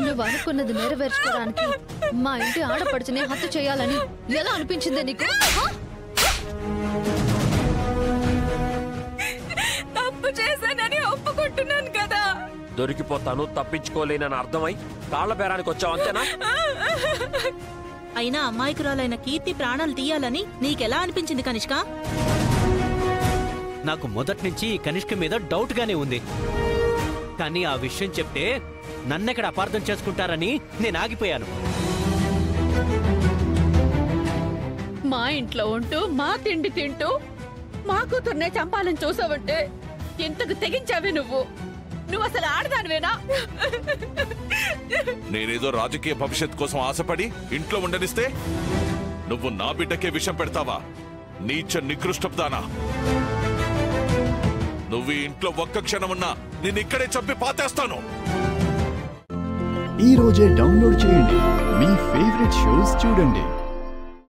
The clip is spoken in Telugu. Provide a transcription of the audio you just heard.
నువ్వు అనుకున్నది నెరవేర్చుకోవడానికి మా ఇంటి ఆడపడుచుని హత్య చేయాలని ఎలా అనిపించిందే నీకు? తప్పు చేశానని ఒప్పుకుంటున్నాను కదా. దొరికిపోతాను, తప్పించుకోలేనని అర్థమై కాళ్ల బేరానికి వచ్చావు అంతేనా? అయినా అమాయకురాలైన కీర్తి ప్రాణాలు తీయాలని నీకెలా అనిపించింది కనిష్క? నాకు మొదటి నుంచి కనిష్క మీద డౌట్ గానే ఉంది. కానీ ఆ విషయం చెప్తే నన్నెక్కడ అపార్థం చేసుకుంటారని నేను ఆగిపోయాను. మా ఇంట్లో ఉంటూ మా తిండి తింటూ మా కూతుర్నే చంపాలని చూసావంటే ఎంతకు తెగించావే నువ్వు అసలు ఆడదానివేనా? నేనేదో రాజకీయ భవిష్యత్ కోసం ఆశపడి ఇంట్లో ఉండనిస్తే నువ్వు నా బిడ్డకే విషం పెడతావా? నీచ నికృష్టపుదానా! నువ్వు ఈ ఇంట్లో ఒక్క క్షణమున్నా నిన్నిక్కడే చంపి పాతేస్తాను. ఈ రోజే డౌన్లోడ్ చేయండి, మీ ఫేవరెట్ షోస్ చూడండి.